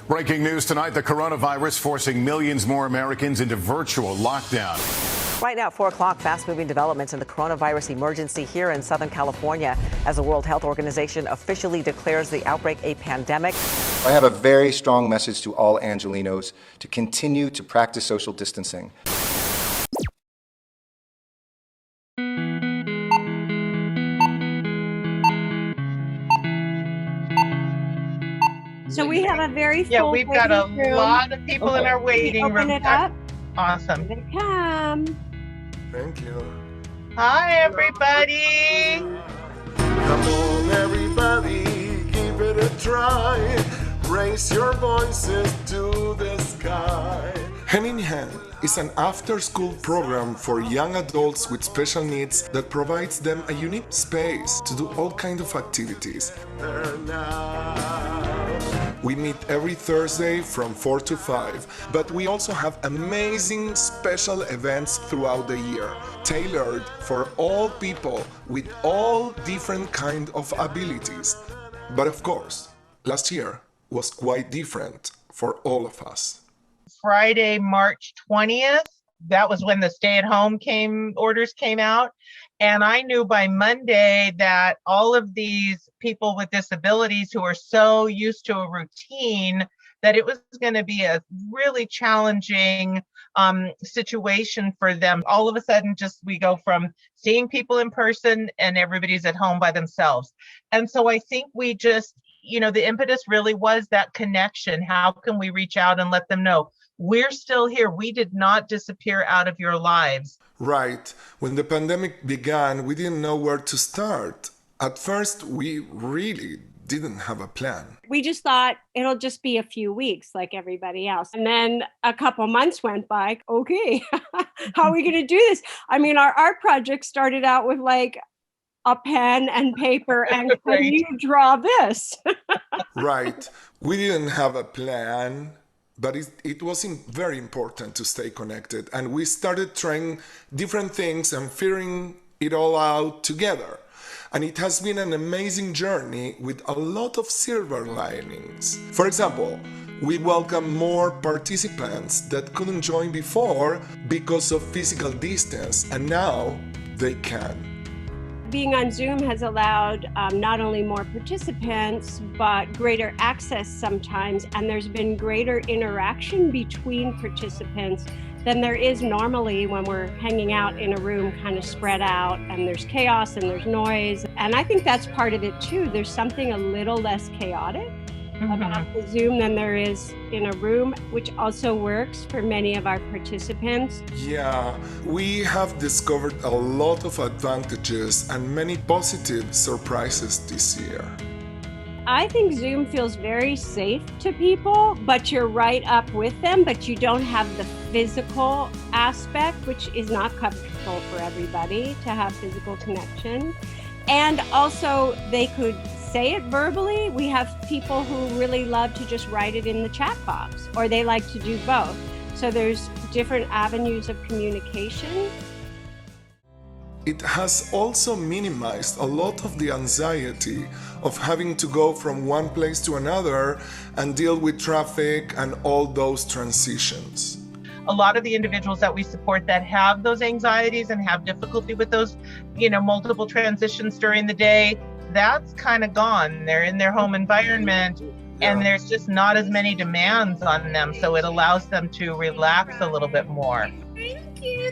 Breaking news tonight, the coronavirus forcing millions more Americans into virtual lockdown. Right now, 4 o'clock, fast-moving developments in the coronavirus emergency here in Southern California as the World Health Organization officially declares the outbreak a pandemic. I have a very strong message to all Angelenos to continue to practice social distancing. So we have a very full Yeah, we've got a room. lot of people in our waiting Open room. it up. Awesome. Here they come. Thank you. Hi, everybody. Come on, everybody, give it a try. Raise your voices to the sky. Hand in Hand is an after-school program for young adults with special needs that provides them a unique space to do all kinds of activities. We meet every Thursday from 4 to 5, but we also have amazing special events throughout the year, tailored for all people with all different kind of abilities. But of course, last year was quite different for all of us. Friday, March 20th, that was when the stay-at-home orders came out. And I knew by Monday that all of these people with disabilities who are so used to a routine that it was going to be a really challenging situation for them. All of a sudden, we go from seeing people in person and everybody's at home by themselves. And so I think we just, the impetus really was that connection. How can we reach out and let them know we're still here? We did not disappear out of your lives. Right. When the pandemic began, we didn't know where to start. At first, we really didn't have a plan. We just thought it'll just be a few weeks like everybody else. And then a couple months went by. Okay, how are we going to do this? I mean, our art project started out with like a pen and paper and Right. Can you draw this? Right. We didn't have a plan, but it was very important to stay connected. And we started trying different things and figuring it all out together. And it has been an amazing journey with a lot of silver linings. For example, we welcome more participants that couldn't join before because of physical distance, and now they can. Being on Zoom has allowed not only more participants, but greater access sometimes. And there's been greater interaction between participants than there is normally when we're hanging out in a room kind of spread out and there's chaos and there's noise. And I think that's part of it too. There's something a little less chaotic about the Zoom than there is in a room, which also works for many of our participants. Yeah, we have discovered a lot of advantages and many positive surprises this year. I think Zoom feels very safe to people, but you're right up with them, but you don't have the physical aspect, which is not comfortable for everybody to have physical connection. And also they could say it verbally. We have people who really love to just write it in the chat box, or they like to do both. So there's different avenues of communication. It has also minimized a lot of the anxiety of having to go from one place to another and deal with traffic and all those transitions. A lot of the individuals that we support that have those anxieties and have difficulty with those, multiple transitions during the day, that's kind of gone. They're in their home environment and there's just not as many demands on them. So it allows them to relax a little bit more. Thank you.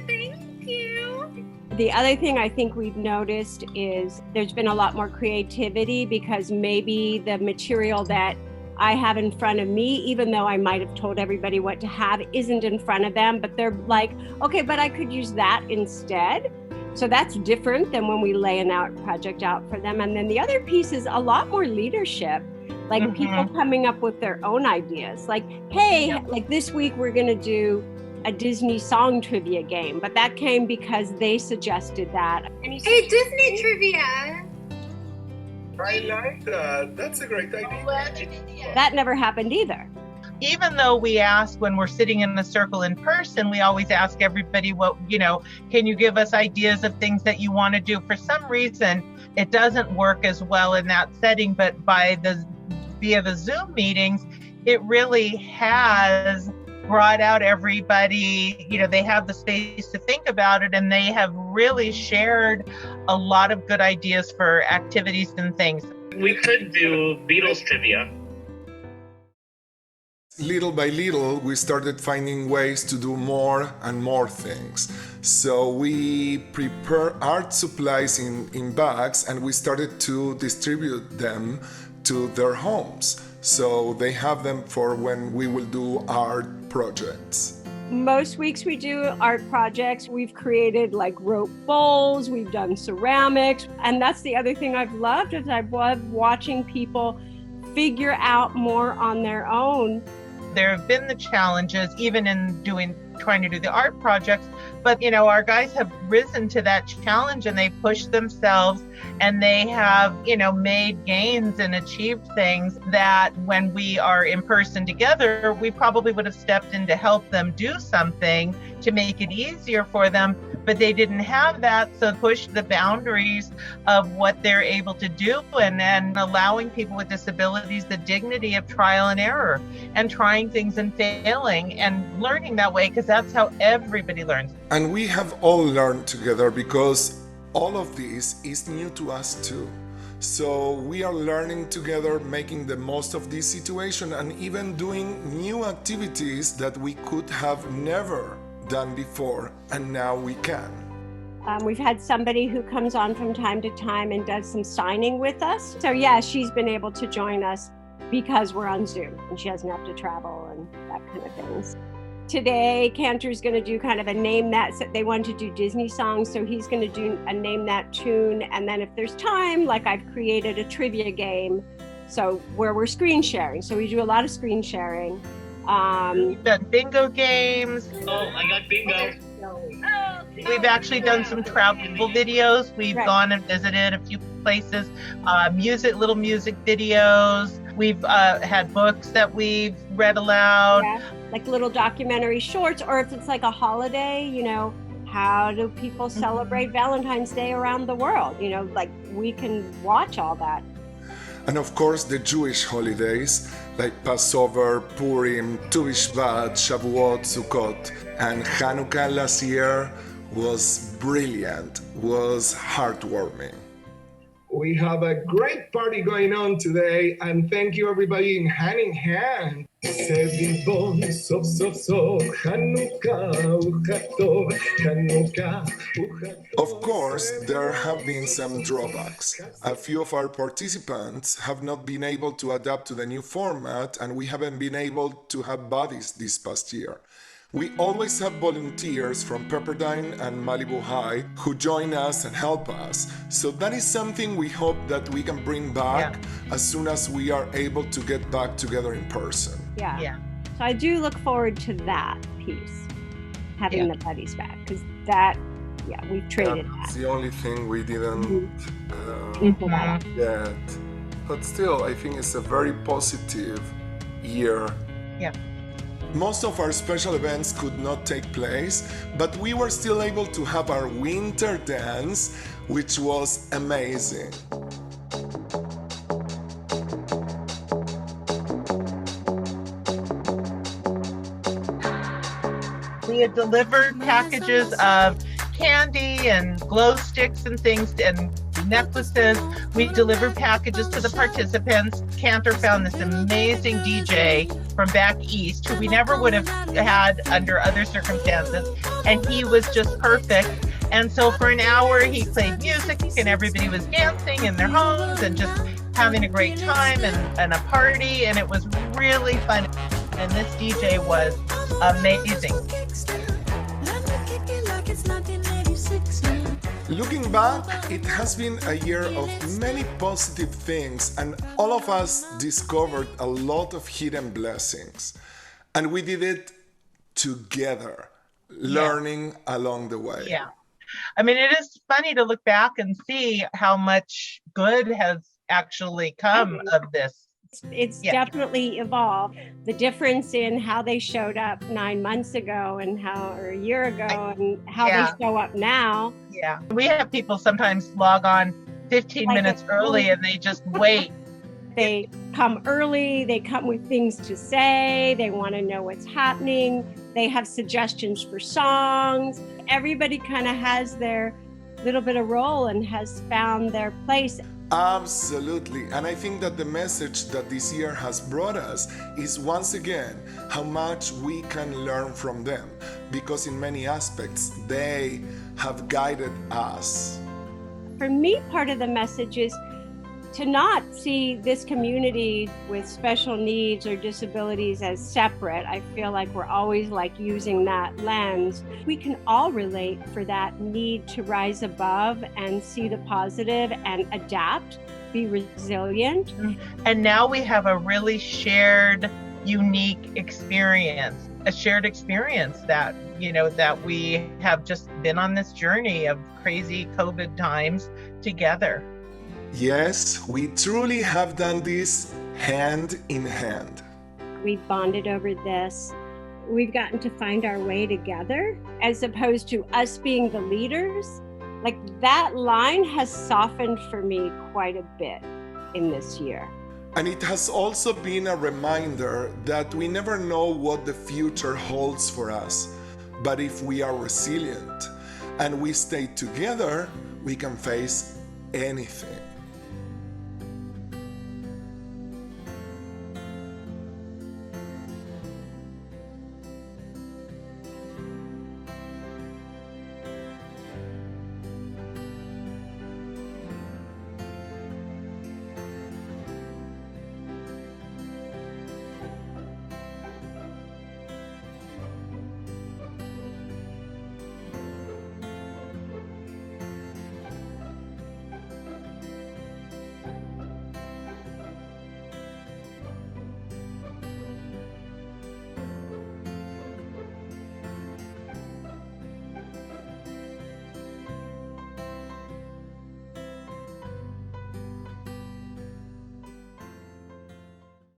The other thing I think we've noticed is there's been a lot more creativity because maybe the material that I have in front of me, even though I might have told everybody what to have, isn't in front of them, but they're like, okay, but I could use that instead. So that's different than when we lay an art project out for them. And then the other piece is a lot more leadership, like people coming up with their own ideas. Like, hey, like this week we're going to do a Disney song trivia game, but that came because they suggested that. Hey, Disney trivia! I like that. That's a great idea. That never happened either. Even though we ask when we're sitting in a circle in person, we always ask everybody can you give us ideas of things that you want to do? For some reason, it doesn't work as well in that setting, but via the Zoom meetings, it really has brought out everybody. They have the space to think about it, and they have really shared a lot of good ideas for activities and things. We could do Beatles trivia. Little by little, we started finding ways to do more and more things. So we prepare art supplies in bags, and we started to distribute them to their homes. So they have them for when we will do art projects. Most weeks we do art projects. We've created like rope bowls, we've done ceramics. And that's the other thing I've loved is I've loved watching people figure out more on their own. There have been the challenges, even in trying to do the art projects, but our guys have risen to that challenge, and they pushed themselves, and they have, made gains and achieved things that when we are in person together, we probably would have stepped in to help them do something to make it easier for them, but they didn't have that, so push the boundaries of what they're able to do, and allowing people with disabilities the dignity of trial and error, and trying things and failing and learning that way, because that's how everybody learns. And we have all learned together, because all of this is new to us too. So we are learning together, making the most of this situation, and even doing new activities that we could have never done before, and now we can. We've had somebody who comes on from time to time and does some signing with us. So yeah, she's been able to join us because we're on Zoom and she doesn't have to travel and that kind of things. Today, Cantor's going to do kind of a name that. They want to do Disney songs, so he's going to do a name that tune. And then if there's time, like I've created a trivia game, so where we're screen sharing. So we do a lot of screen sharing. We've done bingo games. Oh, I got bingo. We've actually done some travel videos. We've gone and visited a few places, little music videos. We've had books that we've read aloud. Yeah, like little documentary shorts, or if it's like a holiday, how do people celebrate Valentine's Day around the world? Like we can watch all that. And of course, the Jewish holidays like Passover, Purim, Tu B'Shvat, Shavuot, Sukkot, and Hanukkah last year was brilliant, was heartwarming. We have a great party going on today, and thank you everybody in hand. Of course, there have been some drawbacks. A few of our participants have not been able to adapt to the new format, and we haven't been able to have buddies this past year. We always have volunteers from Pepperdine and Malibu High who join us and help us. So that is something we hope that we can bring back as soon as we are able to get back together in person. Yeah. So I do look forward to that piece, having the buddies back, because that, we've traded that. It's the only thing we didn't get. But still, I think it's a very positive year. Yeah. Most of our special events could not take place, but we were still able to have our winter dance, which was amazing. We had delivered packages of candy and glow sticks and things and necklaces. We delivered packages to the participants. Cantor found this amazing DJ from back east who we never would have had under other circumstances, and he was just perfect. And so for an hour he played music and everybody was dancing in their homes and just having a great time and a party, and it was really fun. And this DJ was amazing. Looking back, it has been a year of many positive things, and all of us discovered a lot of hidden blessings. And we did it together, learning along the way. Yeah. I mean, it is funny to look back and see how much good has actually come of this. It's definitely evolved. The difference in how they showed up 9 months ago or a year ago and how they show up now. Yeah. We have people sometimes log on 15 minutes early and they just wait They come early, they come with things to say, they want to know what's happening, they have suggestions for songs. Everybody kind of has their little bit of role and has found their place. Absolutely. And I think that the message that this year has brought us is once again how much we can learn from them, because in many aspects they have guided us. For me, part of the message is to not see this community with special needs or disabilities as separate. I feel like we're always like using that lens. We can all relate for that need to rise above and see the positive and adapt, be resilient. And now we have a really shared, unique experience, a shared experience that, that we have just been on this journey of crazy COVID times together. Yes, we truly have done this hand in hand. We've bonded over this. We've gotten to find our way together as opposed to us being the leaders. Like that line has softened for me quite a bit in this year. And it has also been a reminder that we never know what the future holds for us. But if we are resilient and we stay together, we can face anything.